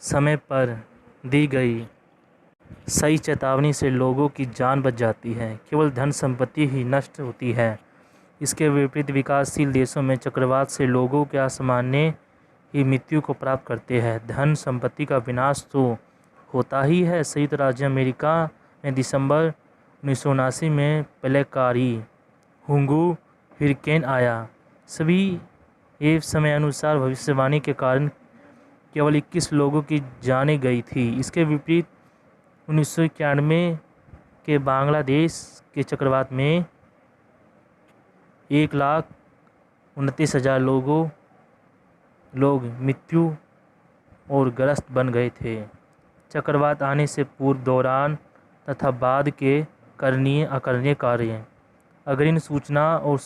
समय पर दी गई सही चेतावनी से लोगों की जान बच जाती है, केवल धन संपत्ति ही नष्ट होती है। इसके विपरीत विकासशील देशों में चक्रवात से लोगों के असामान्य ही मृत्यु को प्राप्त करते हैं। धन संपत्ति का विनाश तो होता ही है। संयुक्त राज्य अमेरिका में दिसंबर 1979 में प्लेकारी हुंगू हरिकेन आया। सभी एक समय अनुसार भविष्यवाणी के कारण केवल 21 लोगों की जानें गई थी। इसके विपरीत 1991 के बांग्लादेश के चक्रवात में 1,29,000 लोग मृत्यु और ग्रस्त बन गए थे। चक्रवात आने से पूर्व, दौरान तथा बाद के करणीय अकरणीय कार्य, अग्रिम सूचना और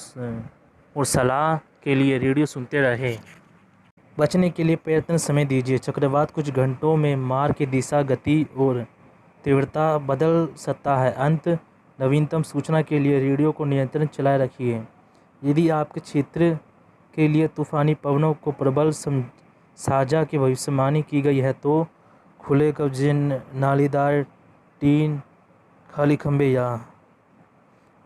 सलाह के लिए रेडियो सुनते रहे। बचने के लिए प्रयत्न समय दीजिए। चक्रवात कुछ घंटों में मार्ग की दिशा, गति और तीव्रता बदल सकता है। अंत, नवीनतम सूचना के लिए रेडियो को नियंत्रण चलाए रखिए। यदि आपके क्षेत्र के लिए तूफानी पवनों को प्रबल साझा की भविष्यवाणी की गई है तो खुले कब्जे, नालीदार टीन, खाली खंभे या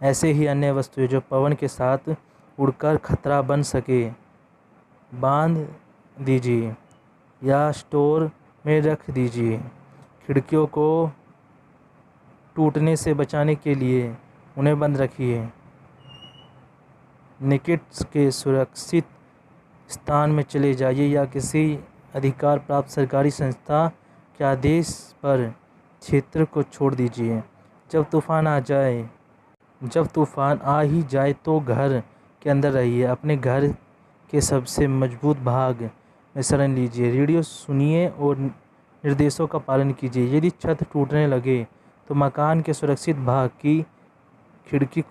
ऐसे ही अन्य वस्तुएं जो पवन के साथ उड़कर खतरा बन सके बांध दीजिए या स्टोर में रख दीजिए। खिड़कियों को टूटने से बचाने के लिए उन्हें बंद रखिए। निकट के सुरक्षित स्थान में चले जाइए या किसी अधिकार प्राप्त सरकारी संस्था के आदेश पर क्षेत्र को छोड़ दीजिए। जब तूफान आ ही जाए तो घर के अंदर रहिए। अपने घर के सबसे मजबूत भाग में शरण लीजिए। रेडियो सुनिए और निर्देशों का पालन कीजिए। यदि छत टूटने लगे तो मकान के सुरक्षित भाग की खिड़की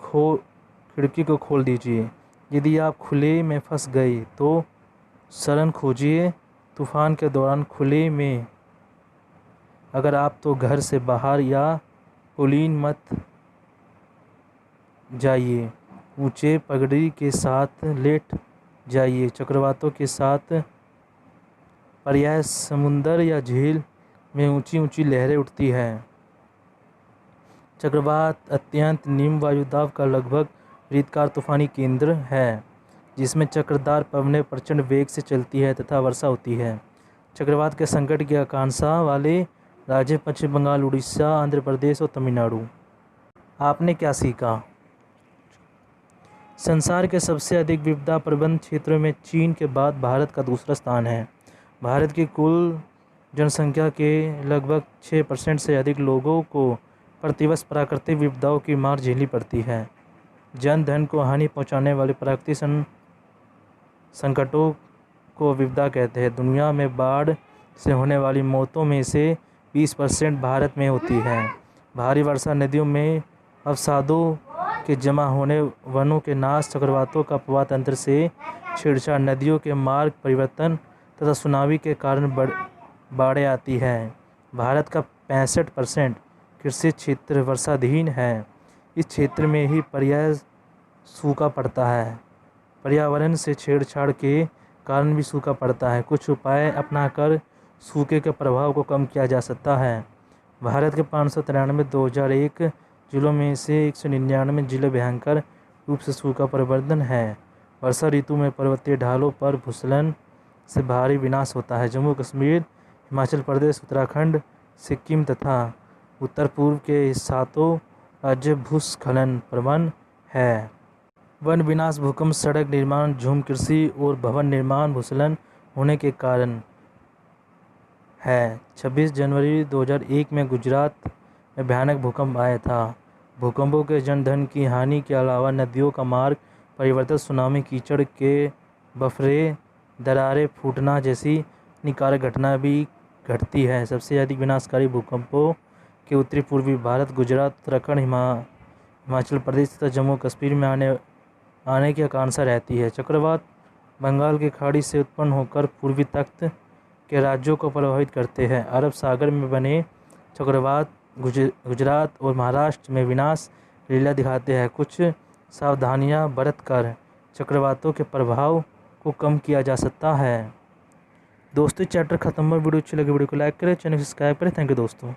को खोल दीजिए। यदि आप खुले में फंस गए तो शरण खोजिए। तूफान के दौरान खुले में अगर आप तो घर से बाहर या पुलिन मत जाइए। ऊंचे पगड़ी के साथ लेट जाइए। चक्रवातों के साथ पर्याय समुद्र या झील में ऊंची ऊंची लहरें उठती हैं। चक्रवात अत्यंत निम्न वायुदाब का लगभग वृत्ताकार तूफानी केंद्र है जिसमें चक्रदार पवनें प्रचंड वेग से चलती है तथा वर्षा होती है। चक्रवात के संकट की आशंका वाले राज्य पश्चिम बंगाल, उड़ीसा, आंध्र प्रदेश और तमिलनाडु। आपने क्या सीखा? संसार के सबसे अधिक विपदा प्रबंधन क्षेत्रों में चीन के बाद भारत का दूसरा स्थान है। भारत की कुल जनसंख्या के लगभग 6% से अधिक लोगों को प्रतिवर्ष प्राकृतिक विपदाओं की मार झेलनी पड़ती है। जन धन को हानि पहुंचाने वाले प्राकृतिक संकटों को विपदा कहते हैं। दुनिया में बाढ़ से होने वाली मौतों में से 20% भारत में होती है। भारी वर्षा, नदियों में अवसादों के जमा होने, वनों के नाश, चक्रवातों का प्रवाह तंत्र से छेड़छाड़, नदियों के मार्ग परिवर्तन तथा सुनामी के कारण बाढ़ें आती हैं। भारत का 65% कृषि क्षेत्र वर्षाधीन है। इस क्षेत्र में ही पर्याय सूखा पड़ता है। पर्यावरण से छेड़छाड़ के कारण भी सूखा पड़ता है। कुछ उपाय अपनाकर सूखे के प्रभाव को कम किया जा सकता है। भारत के 593 2001 जिलों में से 199 जिले भयंकर रूप से सूखा प्रबंधन है। वर्षा ऋतु में पर्वतीय ढालों पर भूस्खलन से भारी विनाश होता है। जम्मू कश्मीर, हिमाचल प्रदेश, उत्तराखंड, सिक्किम तथा उत्तर पूर्व के हिस्सों राज्य भूस्खलन प्रवण है। वन विनाश, भूकंप, सड़क निर्माण, झूम कृषि और भवन निर्माण भूस्खलन होने के कारण है। 26 जनवरी 2001 में गुजरात में भयानक भूकंप आया था। भूकंपों के जनधन की हानि के अलावा नदियों का मार्ग परिवर्तन, सुनामी, कीचड़ के बफरे, दरारें फूटना जैसी हानिकारक घटना भी घटती है। सबसे अधिक विनाशकारी भूकंपों के उत्तरी पूर्वी भारत, गुजरात, उत्तराखंड, हिमाचल प्रदेश तथा जम्मू कश्मीर में आने की आकांक्षा रहती है। चक्रवात बंगाल की खाड़ी से उत्पन्न होकर पूर्वी तट के राज्यों को प्रभावित करते हैं। अरब सागर में बने चक्रवात गुजरात और महाराष्ट्र में विनाश लीला दिखाते हैं। कुछ सावधानियां बरतकर चक्रवातों के प्रभाव को कम किया जा सकता है। दोस्तों, चैप्टर खत्म हुआ। वीडियो अच्छी लगी वीडियो को लाइक करें, चैनल को सब्सक्राइब करें। थैंक यू दोस्तों।